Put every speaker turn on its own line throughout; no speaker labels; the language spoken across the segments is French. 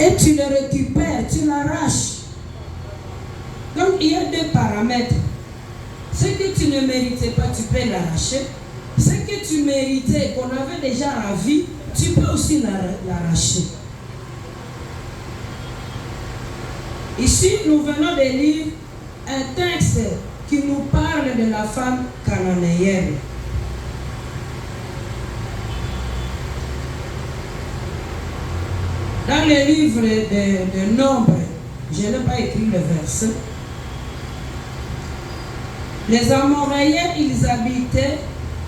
et tu le récupères, tu l'arraches. Donc il y a deux paramètres. Ce que tu ne méritais pas, tu peux l'arracher. Ce que tu méritais, qu'on avait déjà ravi, tu peux aussi l'arracher. Ici, nous venons de lire un texte qui nous parle de la femme cananéenne. Dans le livre de Nombres, je n'ai pas écrit le verset. Les Amoréens, ils habitaient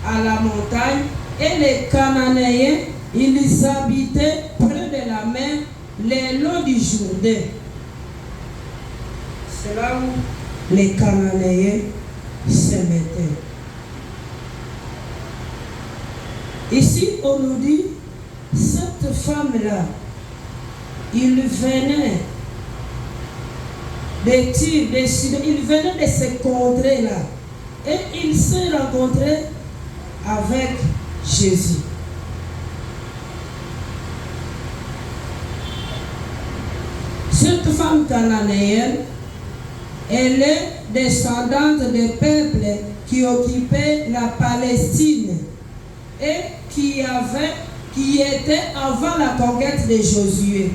à la montagne, et les Cananéens, ils habitaient près de la mer, le long du Jourdain. C'est là où les Cananéens se mettaient. Ici, on nous dit, cette femme-là, il venait de Tyr, de Sidon, il venait de ces contrées-là. Et il s'est rencontré avec Jésus. Cette femme cananéenne, elle est descendante des peuples qui occupaient la Palestine et qui était avant la conquête de Josué.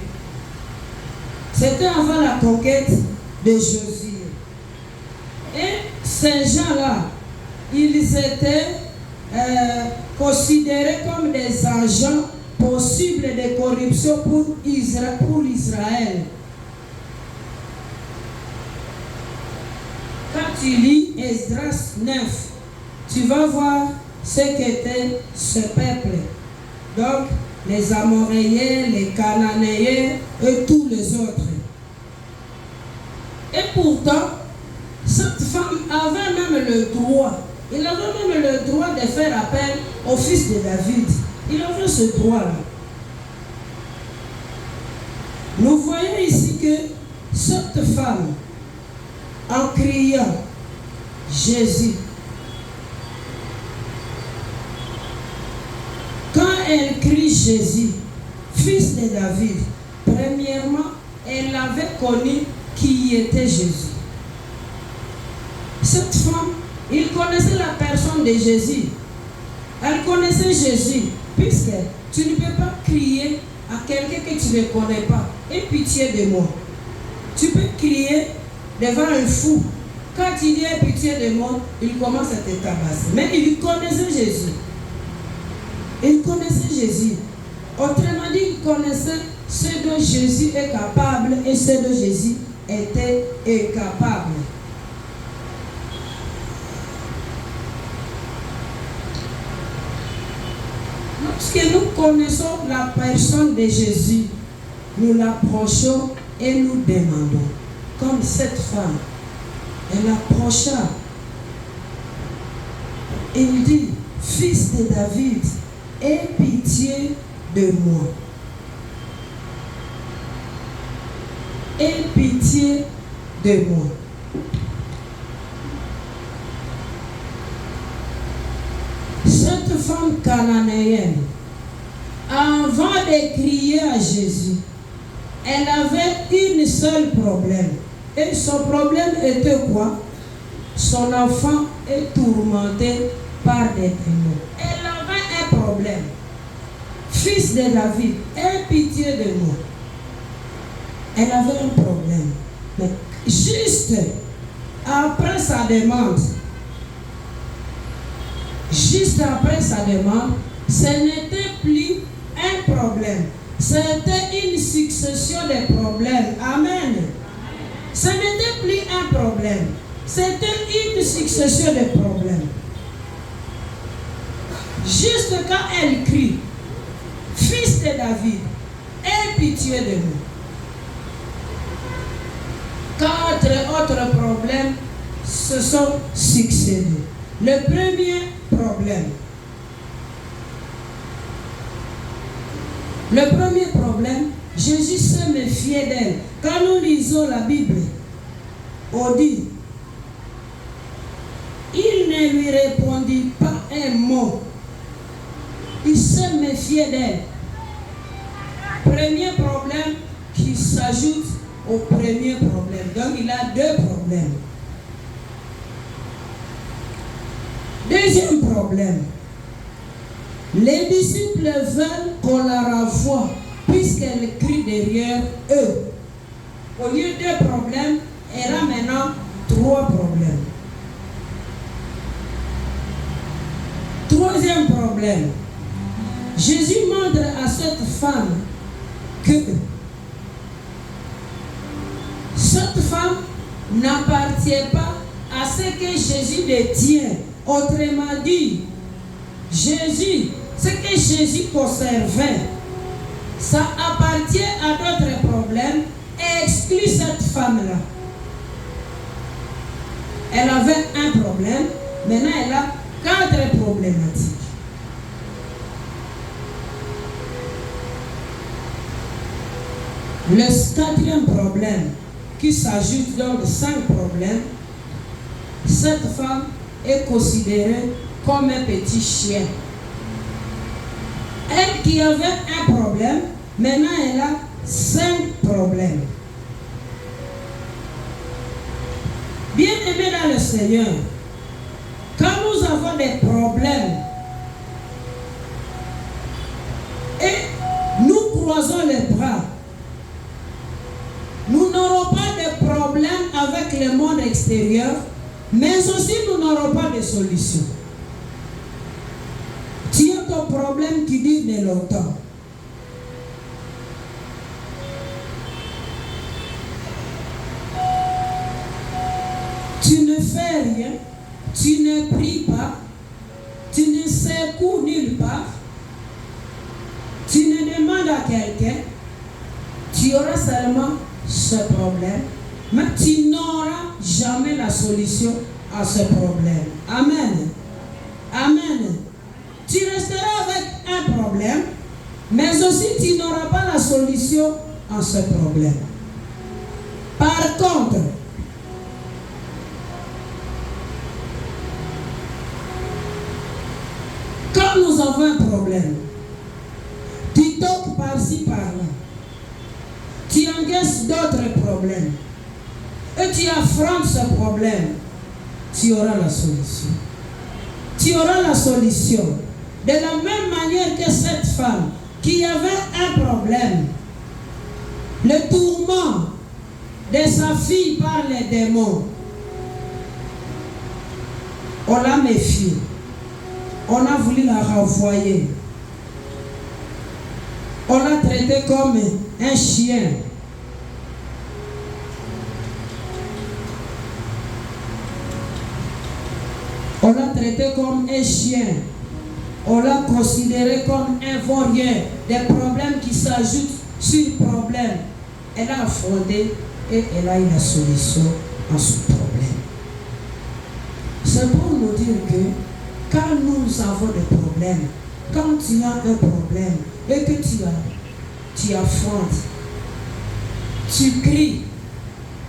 C'était avant la conquête de Josué. Et ces gens-là, ils étaient considérés comme des agents possibles de corruption pour Israël. Quand tu lis Esdras 9, tu vas voir ce qu'était ce peuple. Donc, les Amoréens, les Cananéens et tous les autres. Et pourtant, cette femme avait même le droit. Il avait même le droit de faire appel au fils de David. Il avait ce droit-là. Nous voyons ici que cette femme, en criant Jésus, quand elle crie Jésus, fils de David, premièrement, elle avait connu qui était Jésus. Cette femme, il connaissait la personne de Jésus. Elle connaissait Jésus, puisque tu ne peux pas crier à quelqu'un que tu ne connais pas. Aie pitié de moi. Tu peux crier devant un fou. Quand il dit aie pitié de moi, il commence à te tabasser. Mais il connaissait Jésus. Il connaissait Jésus. Autrement dit, il connaissait ce dont Jésus est capable et ce dont Jésus était incapable. Lorsque nous connaissons la personne de Jésus, nous l'approchons et nous demandons. Comme cette femme, elle approcha. Il dit, fils de David, aie pitié de moi. Aie pitié de moi. Cette femme cananéenne, avant de crier à Jésus, elle avait un seul problème. Et son problème était quoi? Son enfant est tourmenté par des démons. Elle avait un problème. Fils de David, aie pitié de moi. Elle avait un problème. Mais juste après sa demande, ce n'était plus un problème. C'était une succession de problèmes. Amen. Ce n'était plus un problème. C'était une succession de problèmes. Juste quand elle crie, fils de David, aie pitié de nous. 4 autres problèmes se sont succédés. Le premier problème, Jésus se méfiait d'elle. Quand nous lisons la Bible, on dit, il ne lui répondit pas un mot. Il se méfiait d'elle. Premier problème qui s'ajoute au premier problème. Donc il a deux problèmes. Deuxième problème. Les disciples veulent qu'on la renvoie puisqu'elle crie derrière eux. Au lieu de deux problèmes, elle a maintenant trois problèmes. Troisième problème. Jésus montre à cette femme que cette femme n'appartient pas à ce que Jésus détient. Autrement dit, Jésus, ce que Jésus conservait, ça appartient à d'autres problèmes et exclut cette femme-là. Elle avait un problème, maintenant elle a 4 problématiques. Le 4e problème qui s'ajoute dans les 5 problèmes, cette femme est considérée comme un petit chien. Elle qui avait un problème, maintenant elle a 5 problèmes. Bien-aimés dans le Seigneur, quand nous avons des problèmes et nous croisons les bras, nous n'aurons pas de problème avec le monde extérieur, mais aussi nous n'aurons pas de solution. Tu as ton problème qui dure de longtemps. Tu ne fais rien, tu ne pries pas, tu ne secoues nulle part, tu ne demandes à quelqu'un, tu auras seulement ce problème, mais tu n'auras jamais la solution à ce problème. Amen. Amen. Tu resteras avec un problème, mais aussi tu n'auras pas la solution à ce problème. Par contre, quand nous avons un problème, tu toques par-ci, par-là, tu engages d'autres problèmes et tu affrontes ce problème, tu auras la solution. Tu auras la solution. De la même manière que cette femme qui avait un problème, le tourment de sa fille par les démons, on l'a méfiée. On a voulu la renvoyer. On l'a traité comme un chien. On l'a traité comme un chien. On l'a considéré comme un vaurien. Des problèmes qui s'ajoutent sur problème. Elle a affronté et elle a eu la solution à ce problème. C'est pour nous dire que quand nous avons des problèmes, quand tu as un problème et que tu affrontes, tu cries,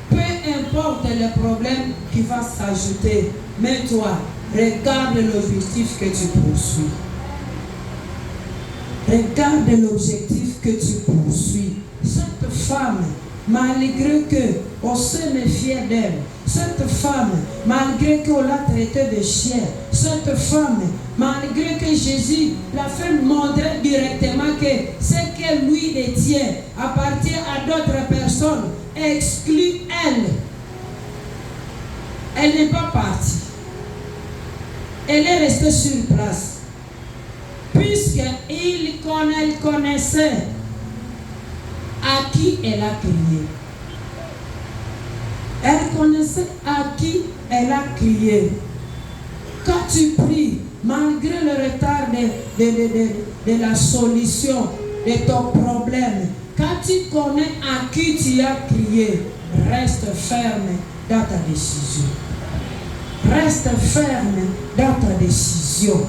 peu importe le problème qui va s'ajouter, mais toi, regarde l'objectif que tu poursuis. Regarde l'objectif que tu poursuis. Cette femme, malgré qu'on se méfiait d'elle, cette femme, malgré qu'on l'a traitée de chien, cette femme, malgré que Jésus l'a fait montrer directement que ce que lui détient appartient à d'autres personnes, exclut elle. Elle n'est pas partie. Elle est restée sur place. Puisqu'elle connaissait à qui elle a crié. Elle connaissait à qui elle a crié. Quand tu pries, malgré le retard de la solution de ton problème, quand tu connais à qui tu as crié, reste ferme dans ta décision. Reste ferme dans ta décision.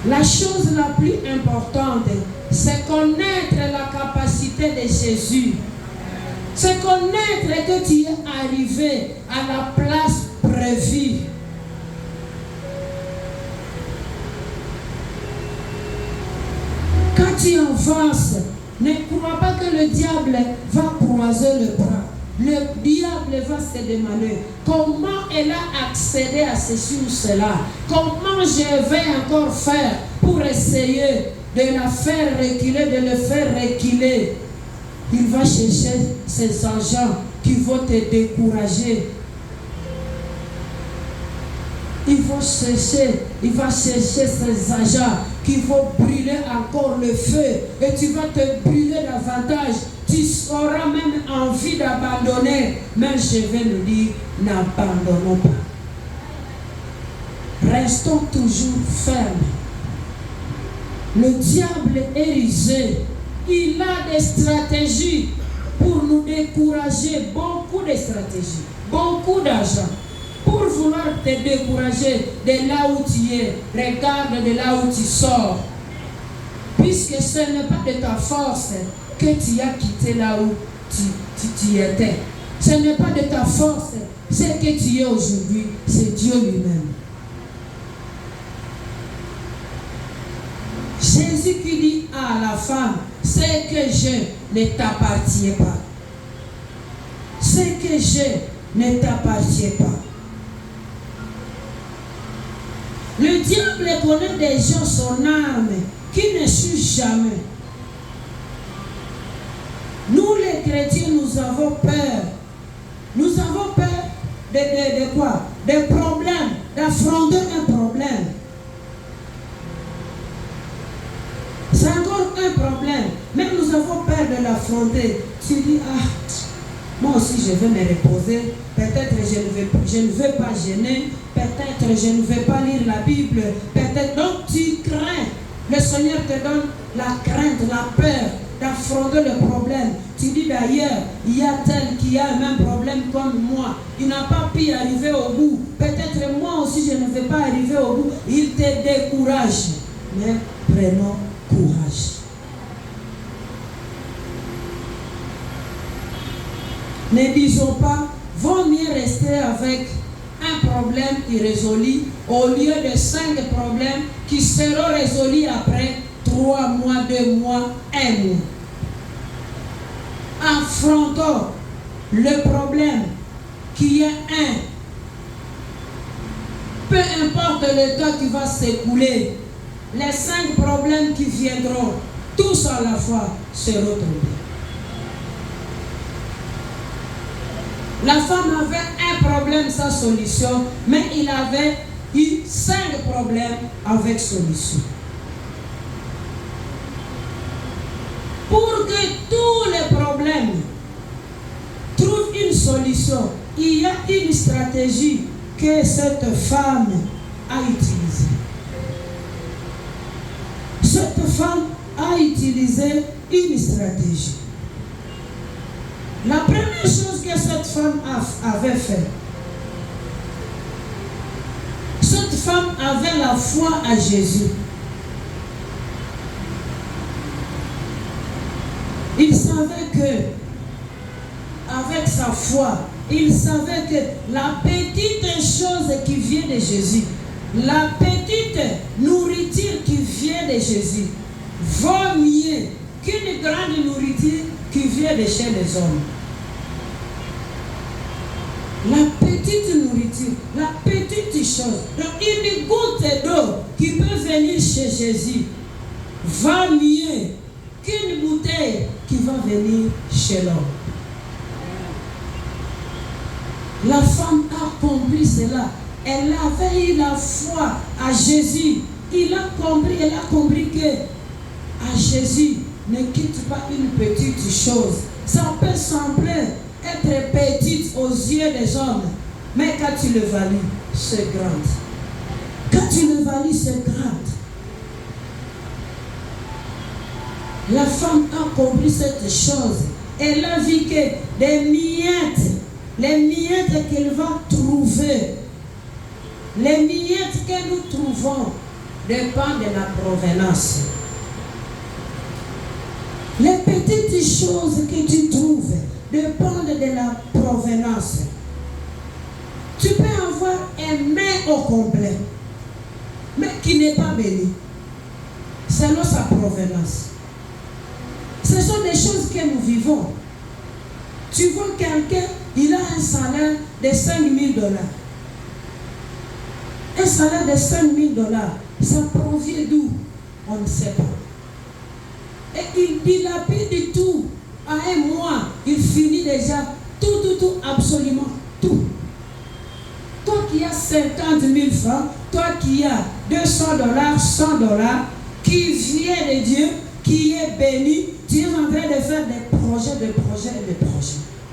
La chose la plus importante, c'est connaître la capacité de Jésus. C'est connaître que tu es arrivé à la place prévue. Quand tu avances, ne crois pas que le le diable va croiser le bras, le diable va se demander comment elle a accédé à ceci ou cela, comment je vais encore faire pour essayer de la faire reculer, de le faire reculer. Il va chercher ces agents qui vont te décourager. Il va chercher ces agents qui vont brûler encore le feu et tu vas te brûler davantage. Tu auras même envie d'abandonner. Mais je vais nous dire, n'abandonnons pas. Restons toujours fermes. Le diable est rusé. Il a des stratégies pour nous décourager. Beaucoup de stratégies. Beaucoup d'argent. Pour vouloir te décourager de là où tu es, regarde de là où tu sors. Puisque ce n'est pas de ta force que tu as quitté là où tu étais. Ce n'est pas de ta force, ce que tu es aujourd'hui, c'est Dieu lui-même. Jésus qui dit à la femme, ce que j'ai ne t'appartient pas. Ce que j'ai ne t'appartient pas. Le diable connaît déjà son arme qui ne suit jamais. Nous les chrétiens, nous avons peur. Nous avons peur de quoi? Des problèmes, d'affronter un problème. C'est encore un problème. Mais nous avons peur de l'affronter. Tu dis, moi aussi je vais me reposer. Peut-être je ne vais pas gêner. Peut-être je ne vais pas lire la Bible. Peut-être. Donc tu crains. Le Seigneur te donne la crainte, la peur d'affronter le problème. Tu dis d'ailleurs, il y a tel qui a le même problème comme moi. Il n'a pas pu arriver au bout. Peut-être moi aussi je ne vais pas arriver au bout. Il te décourage. Mais prenons courage. Ne disons pas, vaut mieux rester avec un problème irrésolu au lieu de 5 problèmes qui seront résolus après 3 mois, 2 mois, 1 mois. Affrontons le problème qui est un. Peu importe le temps qui va s'écouler, les 5 problèmes qui viendront, tous à la fois seront tombés. La femme avait un problème sans solution, mais il avait eu 5 problèmes avec solution. Pour que tous les problèmes trouvent une solution, il y a une stratégie que cette femme a utilisée. Cette femme a utilisé une stratégie. La première chose que cette femme avait fait, cette femme avait la foi à Jésus. Il savait que, avec sa foi, il savait que la petite chose qui vient de Jésus, la petite nourriture qui vient de Jésus, vaut mieux qu'une grande nourriture qui vient de chez les hommes. La petite nourriture, la petite chose, donc une goutte d'eau qui peut venir chez Jésus, va mieux qu'une bouteille qui va venir chez l'homme. La femme a compris cela. Elle avait eu la foi à Jésus. Elle a compris que à Jésus, ne quitte pas une petite chose. Ça peut sembler être petite aux yeux des hommes, mais quand tu le valides, c'est grand. Quand tu le valides, c'est grand. La femme a compris cette chose. Elle a vu que les miettes qu'elle va trouver, les miettes que nous trouvons dépendent de la provenance. Les petites choses que tu trouves dépendent de la provenance. Tu peux avoir un main au complet, mais qui n'est pas béni, selon sa provenance. Ce sont des choses que nous vivons. Tu vois quelqu'un, il a un salaire de $5,000. Un salaire de $5,000, ça provient d'où? On ne sait pas. Et il dilapide tout. À un mois, il finit déjà tout, absolument tout. Toi qui as 50,000 francs, toi qui as $200, $100, qui vient de Dieu, qui est béni, tu es en train de faire des projets,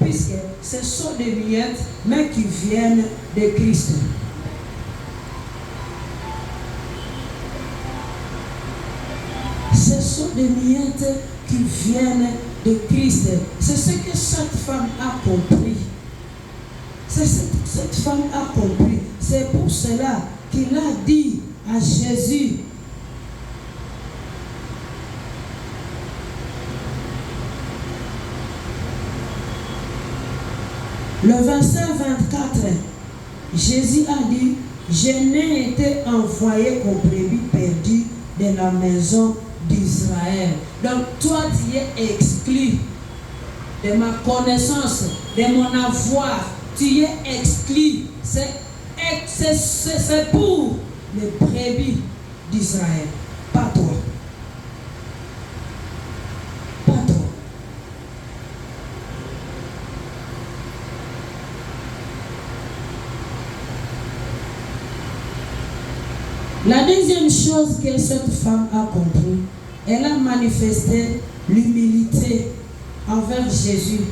puisque ce sont des miettes, mais qui viennent de Christ. Ce sont des miettes qui viennent de Christ. C'est ce que cette femme a compris. Cette femme a compris. C'est pour cela qu'il a dit à Jésus, le verset 24, Jésus a dit, je n'ai été envoyé qu'aux brebis perdues de la maison d'Israël. Donc toi tu es exclu de ma connaissance, de mon avoir. Tu es exclu. C'est pour les brebis d'Israël. Pas toi. Pas toi. La deuxième chose que cette femme a compris, elle a manifesté l'humilité envers Jésus.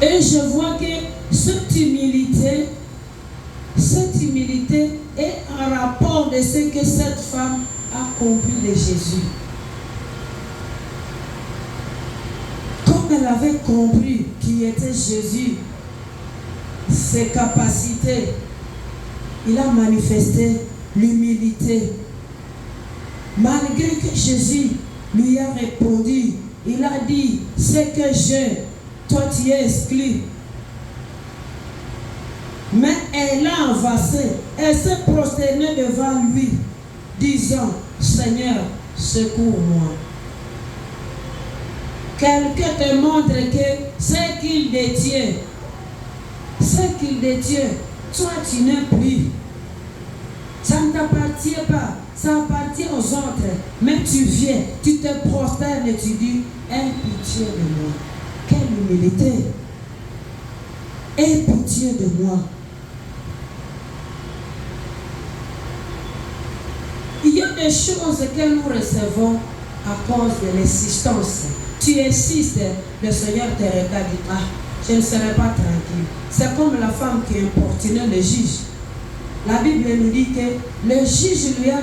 Et je vois que cette humilité est en rapport de ce que cette femme a compris de Jésus. Comme elle avait compris qui était Jésus, ses capacités, il a manifesté l'humilité. Malgré que Jésus lui a répondu, il a dit, ce que j'ai, toi tu es exclu. Mais elle a avancé, elle s'est prosternée devant lui, disant, Seigneur, secours-moi. Quelqu'un te montre que ce qu'il détient, toi tu n'es plus. Ça ne t'appartient pas, ça appartient aux autres. Mais tu viens, tu te prosternes et tu dis, aie pitié de moi. Quelle humilité! Aie pitié de moi. Il y a des choses que nous recevons à cause de l'insistance. Tu insistes, le Seigneur te regarde et dit, ah, je ne serai pas tranquille. C'est comme la femme qui importunait le juge. La Bible nous dit que le juge lui a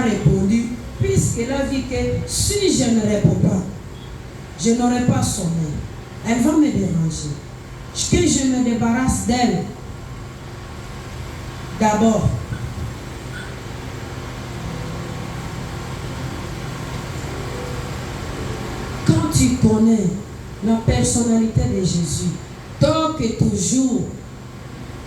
répondu, puisqu'il a vu que si je ne réponds pas, je n'aurai pas son nom. Elle va me déranger. Que je me débarrasse d'elle. D'abord. Quand tu connais la personnalité de Jésus, tant que toujours,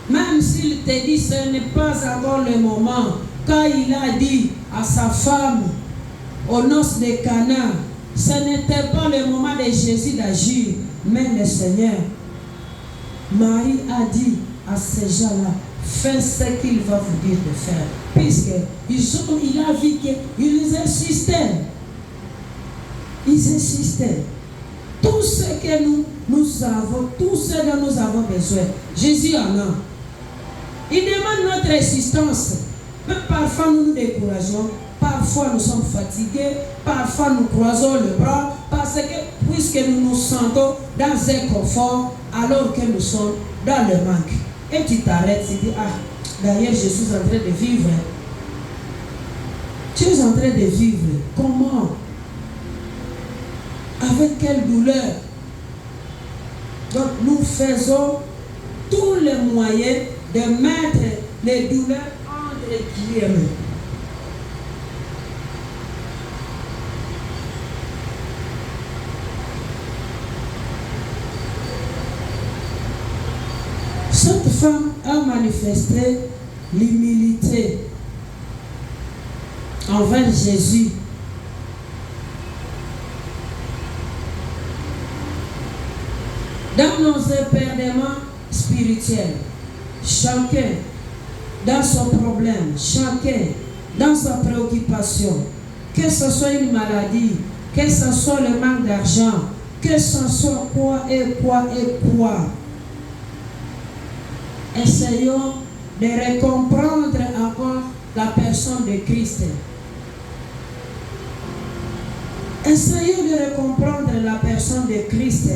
même s'il te dit ce n'est pas encore le moment, quand il a dit à sa femme aux noces de Cana, ce n'était pas le moment de Jésus d'agir, mais le Seigneur, Marie a dit à ces gens-là, faites ce qu'il va vous dire de faire, puisqu'il a vu qu'ils insistaient. Ils insistaient. Tout ce que nous avons, tout ce dont nous avons besoin, Jésus en a. Il demande notre insistance. Mais parfois nous nous décourageons, parfois nous sommes fatigués, parfois nous croisons le bras, parce que puisque nous nous sentons dans un confort, alors que nous sommes dans le manque. Et tu t'arrêtes, tu dis, ah, d'ailleurs je suis en train de vivre. Tu es en train de vivre. Comment? Avec quelle douleur? Donc nous faisons tous les moyens de mettre les douleurs entre guillemets. Cette femme a manifesté l'humilité. envers Jésus. Dans nos éperduements spirituels, chacun dans son problème, chacun dans sa préoccupation, que ce soit une maladie, que ce soit le manque d'argent, que ce soit quoi et quoi et quoi. Essayons de recomprendre encore la personne de Christ. Essayons de recomprendre la personne de Christ.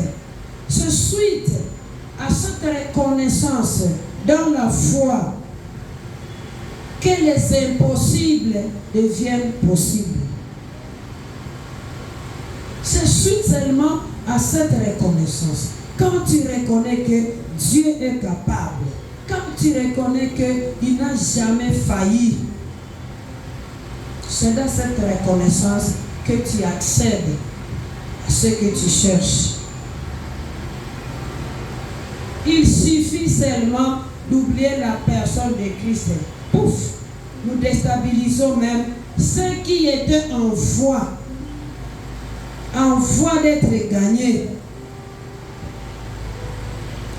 C'est suite à cette reconnaissance dans la foi que les impossibles deviennent possibles. C'est suite seulement à cette reconnaissance. Quand tu reconnais que Dieu est capable, quand tu reconnais qu'il n'a jamais failli, c'est dans cette reconnaissance que tu accèdes à ce que tu cherches. Il suffit seulement d'oublier la personne de Christ. Pouf, nous déstabilisons même ceux qui étaient en voie d'être gagnés.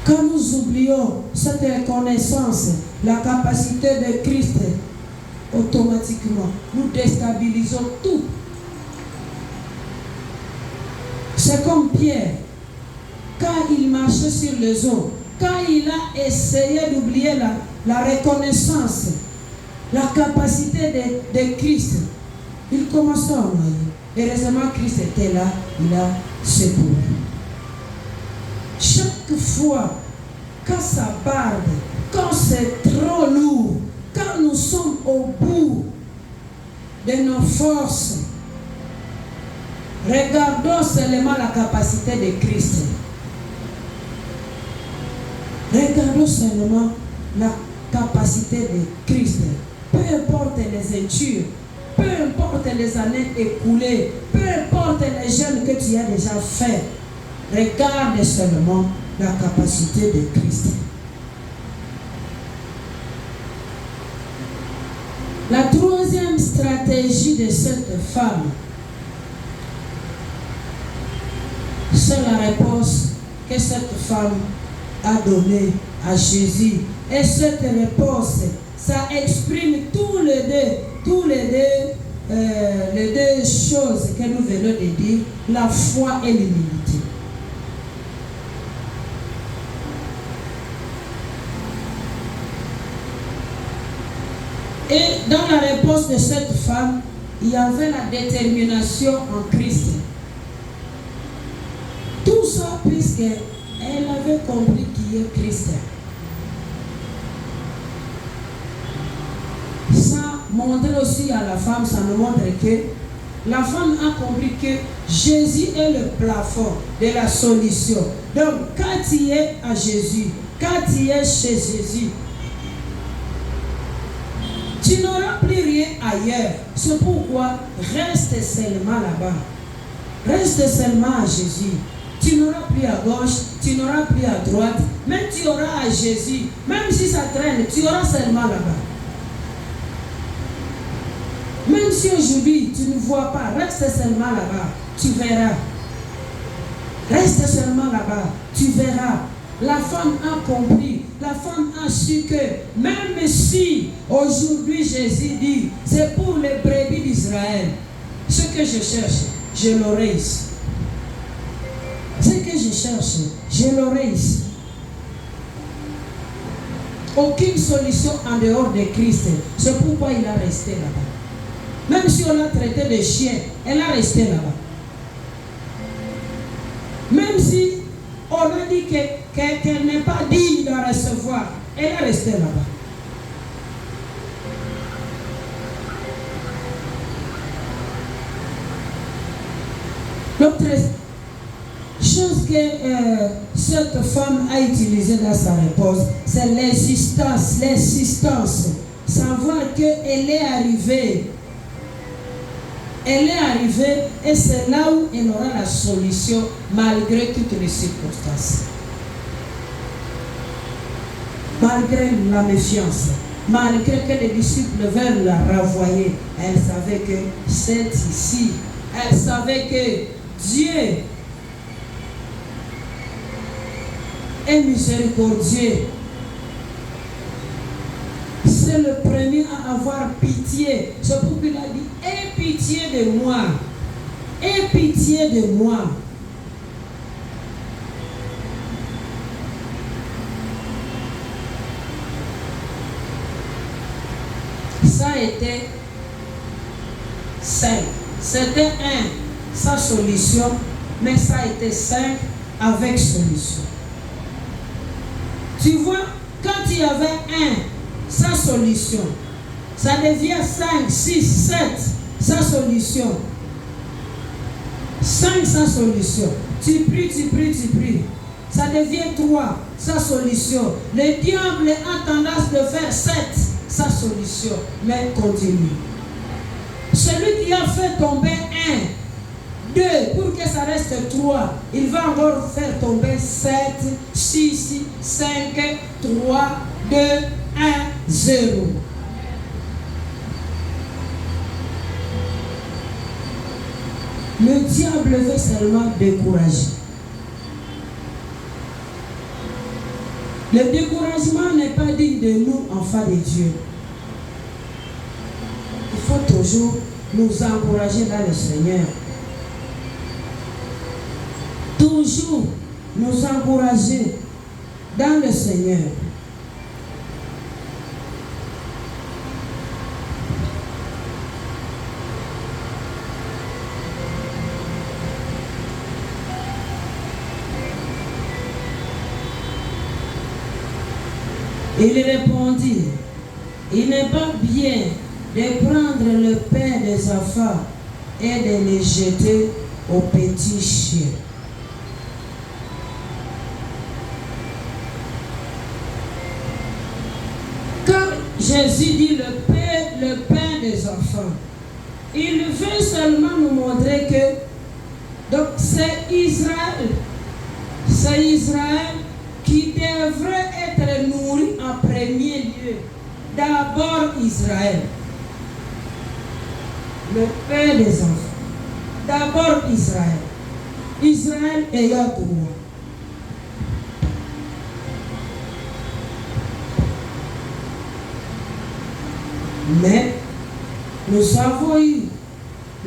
Quand nous oublions cette reconnaissance, la capacité de Christ, automatiquement, nous déstabilisons tout. C'est comme Pierre, quand il marchait sur les eaux, quand il a essayé d'oublier la reconnaissance, la capacité de Christ, il commençait à noyer. Heureusement, Christ était là, il a secouru. Chaque fois, quand ça barde, quand c'est trop lourd, quand nous sommes au bout de nos forces, regardons seulement la capacité de Christ. Regardons seulement la capacité de Christ. Peu importe les injures, peu importe les années écoulées, peu importe les jeûnes que tu as déjà fait, regarde seulement la capacité de Christ. La troisième stratégie de cette femme, c'est la réponse que cette femme a donnée à Jésus. Et cette réponse, ça exprime les deux choses que nous venons de dire, la foi et l'humilité. Et dans la réponse de cette femme, il y avait la détermination en Christ. Tout ça puisqu'elle avait compris qui est Christ. Ça montre aussi à la femme, ça nous montre que la femme a compris que Jésus est le plafond de la solution. Donc, quand tu es à Jésus, quand tu es chez Jésus, tu n'auras plus rien ailleurs. C'est pourquoi reste seulement là-bas. Reste seulement à Jésus. Tu n'auras plus à gauche, tu n'auras plus à droite. Même tu auras à Jésus. Même si ça traîne, tu auras seulement là-bas. Même si aujourd'hui tu ne vois pas, reste seulement là-bas. Tu verras. Reste seulement là-bas. Tu verras. La femme a compris, la femme a su que même si aujourd'hui Jésus dit, c'est pour les brebis d'Israël, ce que je cherche, je l'aurai ici. Ce que je cherche, je l'aurai ici. Aucune solution en dehors de Christ, c'est pourquoi il a resté là-bas. Même si on l'a traité de chien, elle a resté là-bas. Même si on a dit qu'elle n'est pas digne de recevoir, elle est restée là-bas. L'autre chose que cette femme a utilisée dans sa réponse, c'est l'insistance. Savoir qu'elle est arrivée. Elle est arrivée et c'est là où elle aura la solution malgré toutes les circonstances. Malgré la méfiance, Malgré que les disciples veulent la renvoyer, elle savait que c'est ici. Elle savait que Dieu est miséricordieux. C'est le premier à avoir pitié. C'est pourquoi il a dit, aie pitié de moi. Aie pitié de moi. Ça était 5. C'était 1, sa solution, mais ça a été 5 avec solution. Tu vois, quand il y avait 1, sa solution, ça devient 5, 6, 7, sa solution. 5, sa solution. Tu pries. Ça devient 3, sa solution. Le diable a tendance de faire 7, sa solution. Mais continue. Celui qui a fait tomber 1, 2, pour que ça reste 3, il va encore faire tomber 7, 6, 5, 3, 2, 1, 0. Le diable veut seulement décourager. Le découragement n'est pas digne de nous, enfants de Dieu. Il faut toujours nous encourager dans le Seigneur. Toujours nous encourager dans le Seigneur. Il répondit, il n'est pas bien de prendre le pain des enfants et de les jeter aux petits chiens. Quand Jésus dit le pain des enfants, il veut seulement nous montrer que donc c'est Israël qui devrait être nourri en premier lieu. D'abord Israël. Le pain des enfants. D'abord Israël. Israël ayant droit. Mais nous avons eu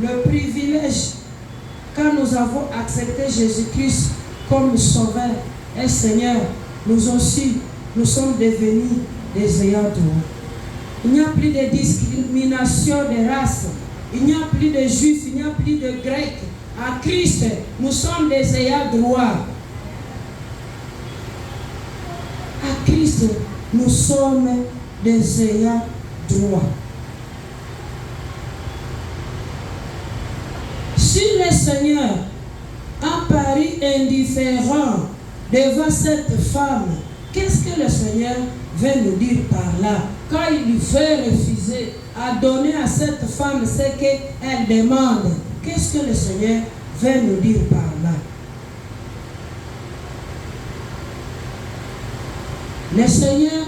le privilège, quand nous avons accepté Jésus-Christ comme Sauveur et Seigneur, nous aussi, nous sommes devenus des ayants droit. Il n'y a plus de discrimination de race. Il n'y a plus de juifs, il n'y a plus de grecs. À Christ, nous sommes des ayants droit. À Christ, nous sommes des ayants droit. Si le Seigneur a paru indifférent devant cette femme, qu'est-ce que le Seigneur veut nous dire par là? Quand il veut refuser à donner à cette femme ce qu'elle demande, qu'est-ce que le Seigneur veut nous dire par là? Le Seigneur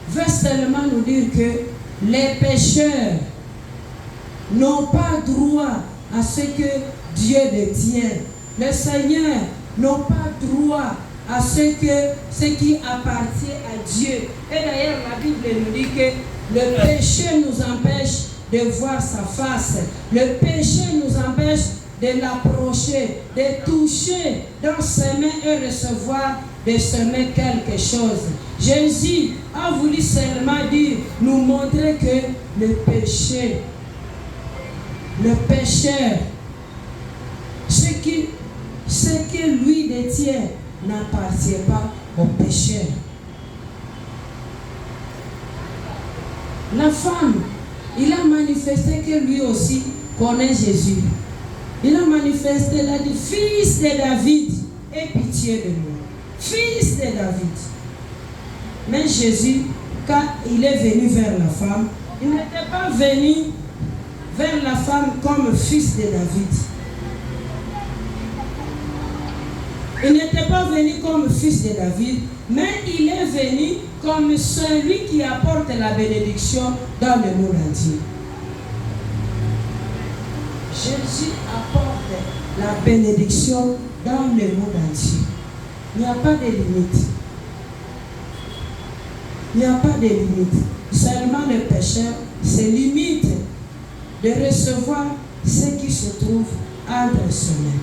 veut seulement nous dire que les pécheurs n'ont pas droit à ce que Dieu détient. Le Seigneur n'a pas droit à ce qui appartient à Dieu. Et d'ailleurs, la Bible nous dit que le péché nous empêche de voir sa face. Le péché nous empêche de l'approcher, de toucher dans ses mains et recevoir de semer quelque chose. Jésus a voulu seulement dire, nous montrer que le péché, le pécheur, ce que lui détient n'appartient pas au pécheur. La femme, il a manifesté que lui aussi connaît Jésus. Il a manifesté, il a dit, fils de David, aie pitié de moi. Fils de David. Mais Jésus, quand il est venu vers la femme, il n'était pas venu vers la femme comme fils de David. Il n'était pas venu comme fils de David, mais il est venu comme celui qui apporte la bénédiction dans le monde entier. Jésus apporte la bénédiction dans le monde entier. Il n'y a pas de limite. Il n'y a pas de limite. Seulement le pécheur se limite de recevoir ce qui se trouve entre ses mains.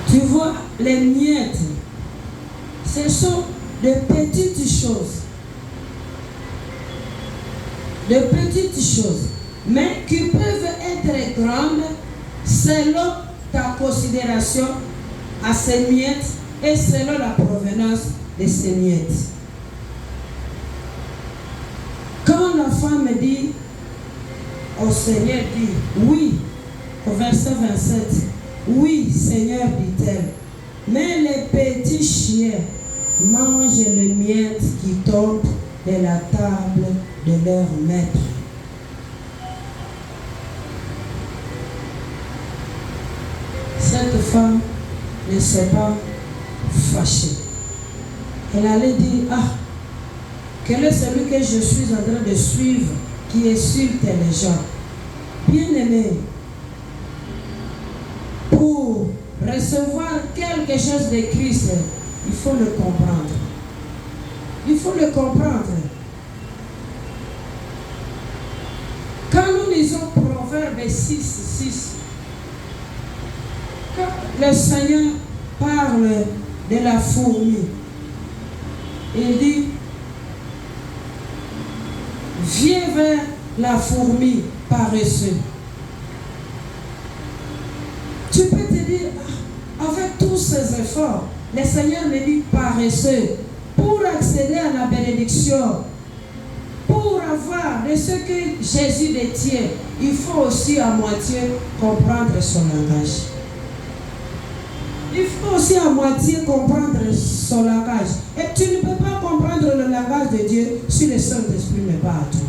Tu vois, les miettes, ce sont de petites choses. De petites choses, mais qui peuvent être grandes selon ta considération à ces miettes et selon la provenance de ces miettes. Quand la femme dit au Seigneur, dit oui, au verset 27, oui, Seigneur, dit-elle, mais les petits chiens mangent les miettes qui tombent de la table de leur maître. Cette femme ne s'est pas fâchée. Elle allait dire, ah, quel est celui que je suis en train de suivre qui insulte les gens? Bien-aimé, pour recevoir quelque chose de Christ, il faut le comprendre. Il faut le comprendre. Quand nous lisons Proverbe 6, quand le Seigneur parle de la fourmi, il dit, viens vers la fourmi paresseuse. Tu peux te dire, avec tous ces efforts, le Seigneur me dit paresseux. Pour accéder à la bénédiction, pour avoir de ce que Jésus détient, il faut aussi à moitié comprendre son langage. Il faut aussi à moitié comprendre son langage. Et tu ne peux pas comprendre le langage de Dieu si le Saint-Esprit n'est pas à toi.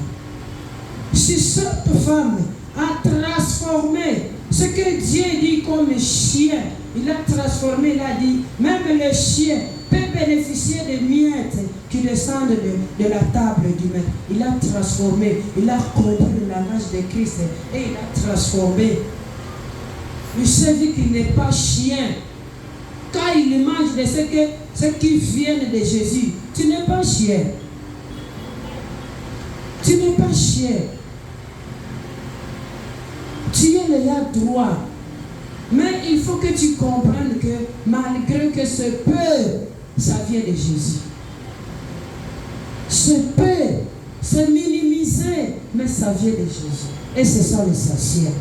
Si cette femme a transformé ce que Dieu dit comme chien, il a transformé, il a dit, même le chien peut bénéficier des miettes qui descendent de la table du maître. Il a transformé, il a compris le langage de Christ et il a transformé. Il se dit qu'il n'est pas chien. Quand il mange de ce qui vient de Jésus, tu n'es pas chien. Tu n'es pas chien. Tu es le là droit. Mais il faut que tu comprennes que malgré que ce peu, ça vient de Jésus. Ce peu, c'est minimisé, mais ça vient de Jésus. Et c'est ça l'essentiel.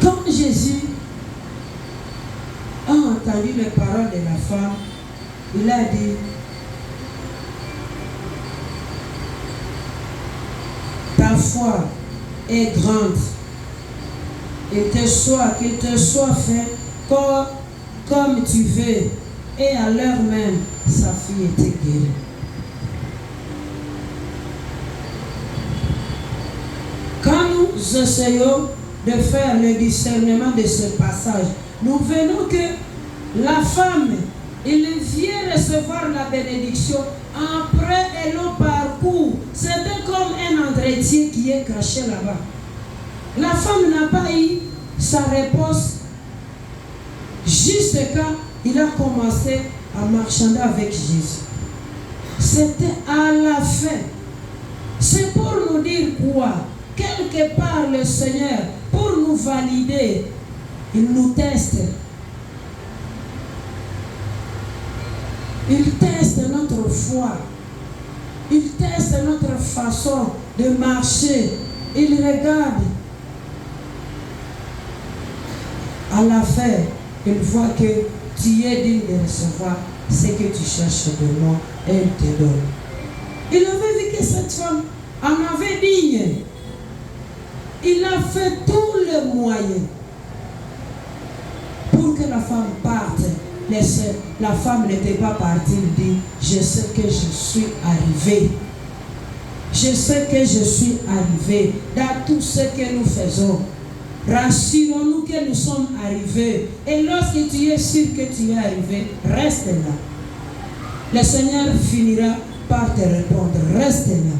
Quand Jésus a entendu les paroles de la femme, il a dit, ta foi est grande et qu'il te soit fait comme tu veux. Et à l'heure même, sa fille était guérie. Quand nous essayons de faire le discernement de ce passage, nous verrons que la femme, elle vient recevoir la bénédiction. Après, elle au parcours, c'était comme un entretien qui est caché là-bas. La femme n'a pas eu sa réponse juste quand il a commencé à marchander avec Jésus. C'était à la fin. C'est pour nous dire quoi? Quelque part, le Seigneur, pour nous valider, il nous teste. Il teste notre foi. Il teste notre façon de marcher. Il regarde. À la fin, il voit que tu es digne de recevoir ce que tu cherches de moi et il te donne. Il avait vu que cette femme en avait digne. Il a fait tous les moyens pour que la femme parte la femme n'était pas partie, il dit, je sais que je suis arrivée. Je sais que je suis arrivé dans tout ce que nous faisons. Rassurons-nous que nous sommes arrivés. Et lorsque tu es sûr que tu es arrivé, reste là. Le Seigneur finira par te répondre. Reste là.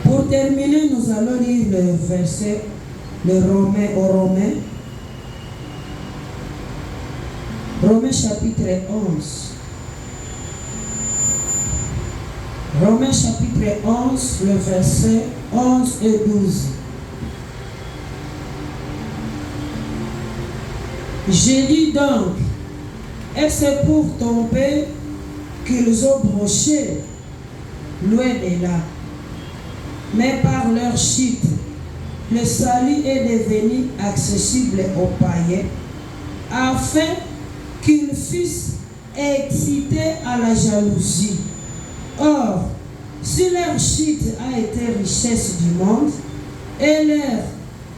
Pour terminer, nous allons lire le verset aux Romains. Romains chapitre 11. Romains chapitre 11, le verset 11 et 12. J'ai dit donc, est-ce pour tomber qu'ils ont broché loin de là? Mais par leur chute, le salut est devenu accessible aux païens, afin qu'ils fussent excités à la jalousie. Or, si leur chute a été richesse du monde, et leur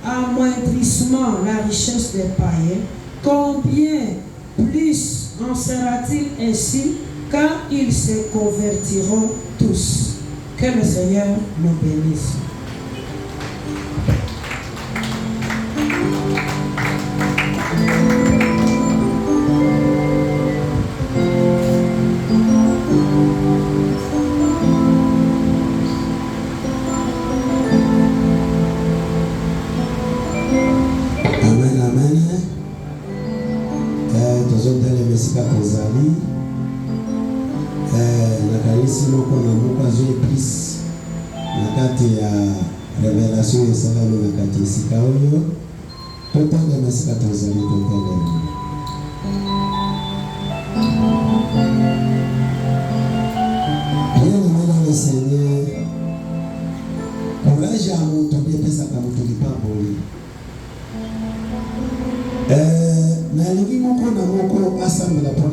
amoindrissement la richesse des païens, combien plus en sera-t-il ainsi quand ils se convertiront tous? Que le Seigneur nous bénisse.
Révélation et ça va nous mettre ici. Tout le temps de mes amis, bien aimé dans le Seigneur, courage à mon tour, et ça comme tout n'est pas bon. Mais les gens qui m'ont assemblé pour